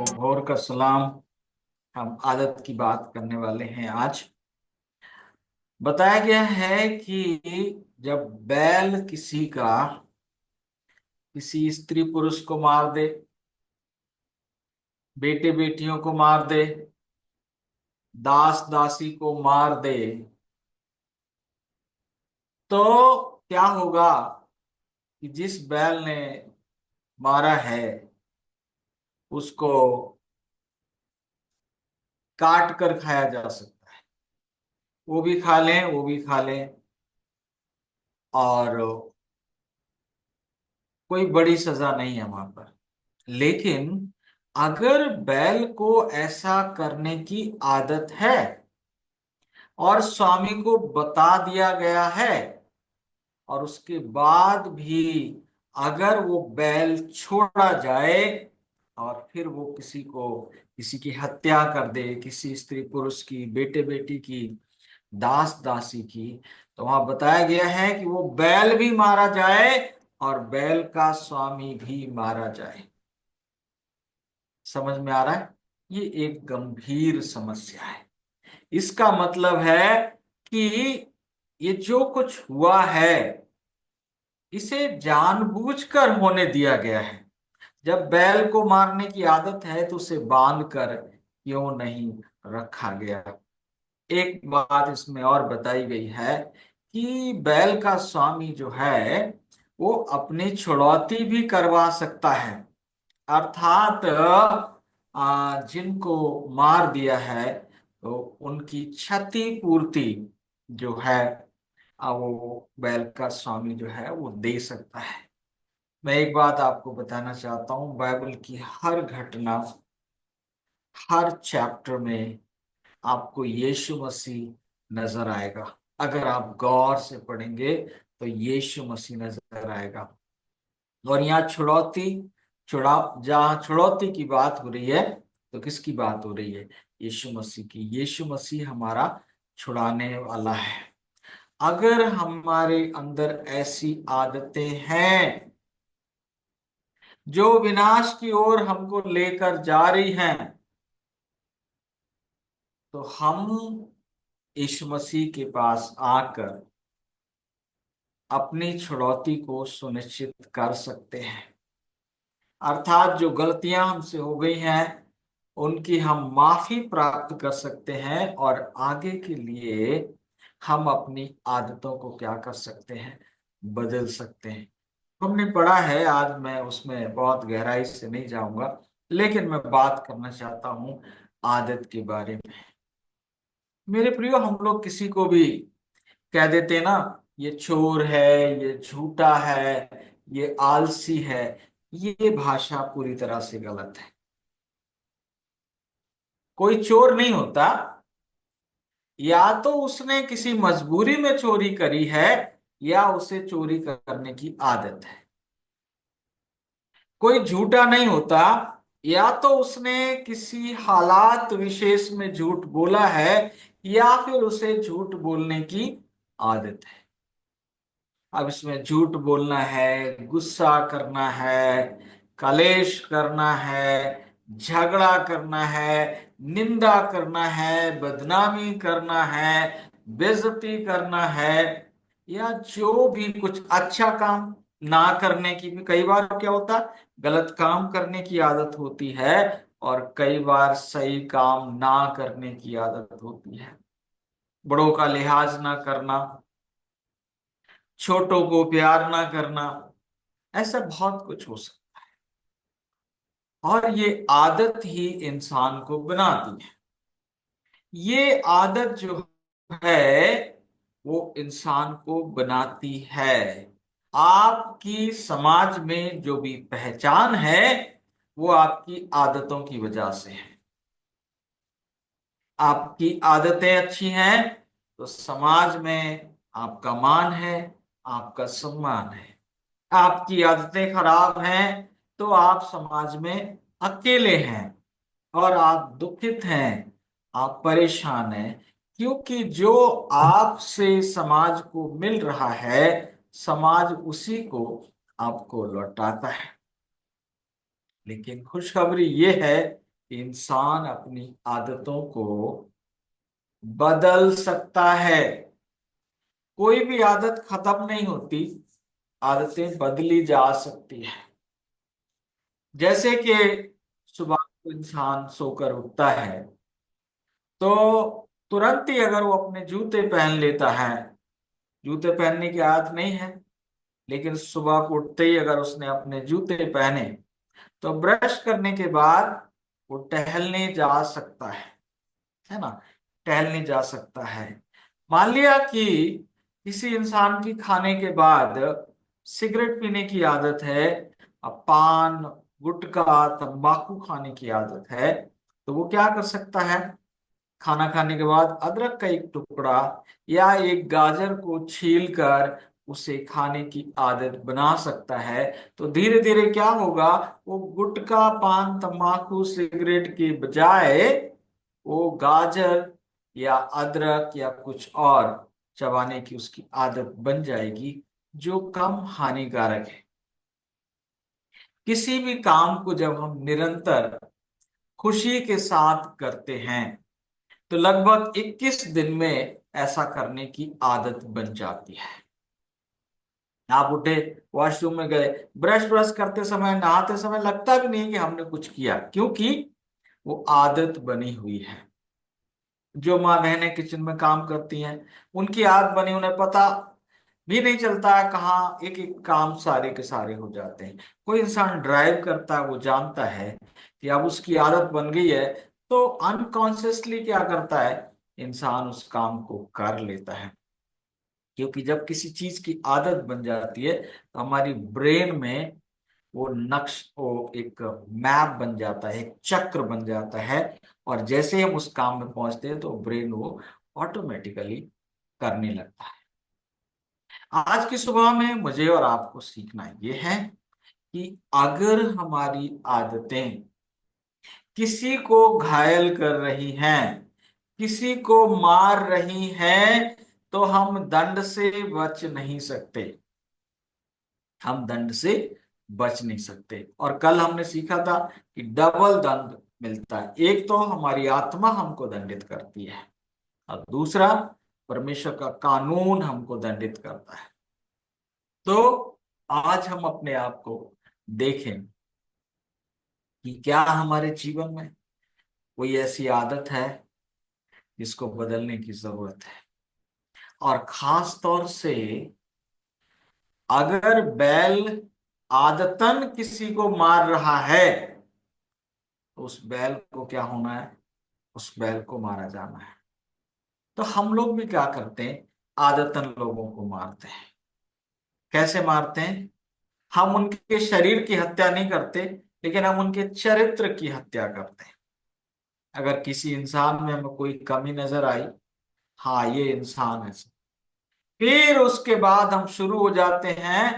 सबको भोर का सलाम। हम आदत की बात करने वाले हैं आज। बताया गया है कि जब बैल किसी स्त्री पुरुष को मार दे, बेटे बेटियों को मार दे, दास दासी को मार दे, तो क्या होगा कि जिस बैल ने मारा है उसको काट कर खाया जा सकता है। वो भी खा लें, वो भी खा लें, और कोई बड़ी सजा नहीं है वहां पर। लेकिन अगर बैल को ऐसा करने की आदत है और स्वामी को बता दिया गया है, और उसके बाद भी अगर वो बैल छोड़ा जाए और फिर वो किसी की हत्या कर दे, किसी स्त्री पुरुष की, बेटे बेटी की, दास दासी की, तो वहां बताया गया है कि वो बैल भी मारा जाए और बैल का स्वामी भी मारा जाए। समझ में आ रहा है? ये एक गंभीर समस्या है। इसका मतलब है कि ये जो कुछ हुआ है इसे जानबूझकर होने दिया गया है। जब बैल को मारने की आदत है तो उसे बांध कर क्यों नहीं रखा गया। एक बात इसमें और बताई गई है कि बैल का स्वामी जो है वो अपनी छुड़ौती भी करवा सकता है। अर्थात जिनको मार दिया है तो उनकी क्षति पूर्ति जो है वो बैल का स्वामी जो है वो दे सकता है। मैं एक बात आपको बताना चाहता हूँ, बाइबल की हर घटना, हर चैप्टर में आपको यीशु मसीह नजर आएगा। अगर आप गौर से पढ़ेंगे तो यीशु मसीह नजर आएगा। और यहाँ जहाँ छुड़ौती की बात हो रही है तो किसकी बात हो रही है? यीशु मसीह की। यीशु मसीह हमारा छुड़ाने वाला है। अगर हमारे अंदर ऐसी आदतें हैं जो विनाश की ओर हमको लेकर जा रही हैं, तो हम यीशु मसीह के पास आकर अपनी छुड़ौती को सुनिश्चित कर सकते हैं। अर्थात जो गलतियां हमसे हो गई हैं उनकी हम माफी प्राप्त कर सकते हैं और आगे के लिए हम अपनी आदतों को क्या कर सकते हैं? बदल सकते हैं। हमने पढ़ा है, आज मैं उसमें बहुत गहराई से नहीं जाऊंगा, लेकिन मैं बात करना चाहता हूं आदत के बारे में। मेरे प्रियो, हम लोग किसी को भी कह देते हैं ना, ये चोर है, ये झूठा है, ये आलसी है। ये भाषा पूरी तरह से गलत है। कोई चोर नहीं होता, या तो उसने किसी मजबूरी में चोरी करी है या उसे चोरी करने की आदत है। कोई झूठा नहीं होता, या तो उसने किसी हालात विशेष में झूठ बोला है या फिर उसे झूठ बोलने की आदत है। अब इसमें झूठ बोलना है, गुस्सा करना है, कलेश करना है, झगड़ा करना है, निंदा करना है, बदनामी करना है, बेइज्जती करना है, या जो भी कुछ अच्छा काम ना करने की भी कई बार क्या होता है, गलत काम करने की आदत होती है, और कई बार सही काम ना करने की आदत होती है। बड़ों का लिहाज ना करना, छोटों को प्यार ना करना, ऐसा बहुत कुछ हो सकता है। और ये आदत ही इंसान को बनाती है। ये आदत जो है वो इंसान को बनाती है। आपकी समाज में जो भी पहचान है वो आपकी आदतों की वजह से है। आपकी आदतें अच्छी हैं तो समाज में आपका मान है, आपका सम्मान है। आपकी आदतें खराब हैं तो आप समाज में अकेले हैं और आप दुखित हैं, आप परेशान हैं, क्योंकि जो आपसे समाज को मिल रहा है समाज उसी को आपको लौटाता है। लेकिन खुशखबरी ये है इंसान अपनी आदतों को बदल सकता है। कोई भी आदत खत्म नहीं होती, आदतें बदली जा सकती है। जैसे कि सुबह को इंसान सोकर उठता है तो तुरंत ही अगर वो अपने जूते पहन लेता है, जूते पहनने की आदत नहीं है, लेकिन सुबह को उठते ही अगर उसने अपने जूते पहने तो ब्रश करने के बाद वो टहलने जा सकता है ना, टहलने जा सकता है। मान लिया कि किसी इंसान की खाने के बाद सिगरेट पीने की आदत है, अब पान, गुटखा, तंबाकू खाने की आदत है, तो वो क्या कर सकता है, खाना खाने के बाद अदरक का एक टुकड़ा या एक गाजर को छील कर उसे खाने की आदत बना सकता है। तो धीरे धीरे क्या होगा, वो गुटखा, पान, तंबाकू, सिगरेट के बजाय वो गाजर या अदरक या कुछ और चबाने की उसकी आदत बन जाएगी, जो कम हानिकारक है। किसी भी काम को जब हम निरंतर खुशी के साथ करते हैं तो लगभग 21 दिन में ऐसा करने की आदत बन जाती है। आप उठे, वॉशरूम में गए, ब्रश ब्रश करते समय, नहाते समय लगता भी नहीं कि हमने कुछ किया, क्योंकि वो आदत बनी हुई है। जो माँ बहनें किचन में काम करती हैं, उनकी आदत बनी, उन्हें पता भी नहीं चलता है कहाँ एक एक काम सारे के सारे हो जाते हैं। कोई इंसान ड्राइव करता है, वो जानता है कि अब उसकी आदत बन गई है, तो अनकॉन्शियसली क्या करता है, इंसान उस काम को कर लेता है। क्योंकि जब किसी चीज की आदत बन जाती है तो हमारी ब्रेन में वो नक्श, वो एक मैप बन जाता है, एक चक्र बन जाता है, और जैसे ही हम उस काम में पहुंचते हैं तो ब्रेन वो ऑटोमेटिकली करने लगता है। आज की सुबह में मुझे और आपको सीखना ये है कि अगर हमारी आदतें किसी को घायल कर रही हैं, किसी को मार रही हैं, तो हम दंड से बच नहीं सकते, हम दंड से बच नहीं सकते। और कल हमने सीखा था कि डबल दंड मिलता है, एक तो हमारी आत्मा हमको दंडित करती है और दूसरा परमेश्वर का कानून हमको दंडित करता है। तो आज हम अपने आप को देखें कि क्या हमारे जीवन में कोई ऐसी आदत है जिसको बदलने की जरूरत है। और खास तौर से अगर बैल आदतन किसी को मार रहा है तो उस बैल को क्या होना है, उस बैल को मारा जाना है। तो हम लोग भी क्या करते हैं, आदतन लोगों को मारते हैं। कैसे मारते हैं, हम उनके शरीर की हत्या नहीं करते, लेकिन हम उनके चरित्र की हत्या करते हैं। अगर किसी इंसान में हमें कोई कमी नजर आई, हाँ ये इंसान है, फिर उसके बाद हम शुरू हो जाते हैं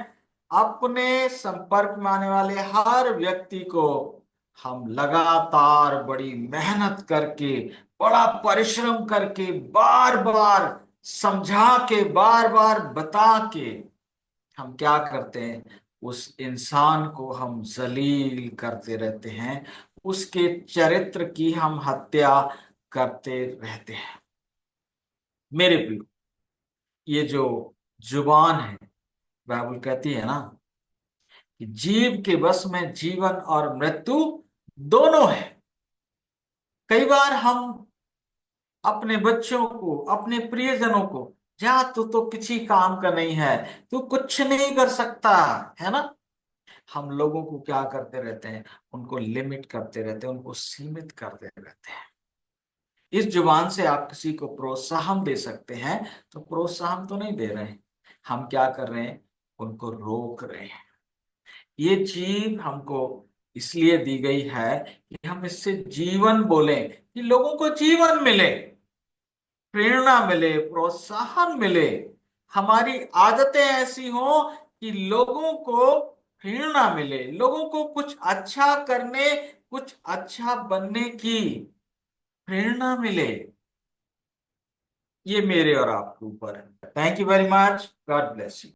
अपने संपर्क में आने वाले हर व्यक्ति को हम लगातार बड़ी मेहनत करके, बड़ा परिश्रम करके, बार बार समझा के, बार बार बता के हम क्या करते हैं, उस इंसान को हम जलील करते रहते हैं, उसके चरित्र की हम हत्या करते रहते हैं। मेरे प्रियो, ये जो जुबान है, बाइबल कहती है ना कि जीव के बस में जीवन और मृत्यु दोनों है। कई बार हम अपने बच्चों को, अपने प्रियजनों को, जा तू तो किसी काम का नहीं है, तू कुछ नहीं कर सकता, है ना, हम लोगों को क्या करते रहते हैं, उनको लिमिट करते रहते हैं, उनको सीमित करते रहते हैं। इस जुबान से आप किसी को प्रोत्साहन दे सकते हैं, तो प्रोत्साहन तो नहीं दे रहे हैं, हम क्या कर रहे हैं, उनको रोक रहे हैं। ये जीव हमको इसलिए दी गई है कि हम इससे जीवन बोलें, कि लोगों को जीवन मिले, प्रेरणा मिले, प्रोत्साहन मिले, हमारी आदतें ऐसी हों कि लोगों को प्रेरणा मिले, लोगों को कुछ अच्छा करने, कुछ अच्छा बनने की प्रेरणा मिले। ये मेरे और आपके ऊपर है। Thank you very much, God bless you.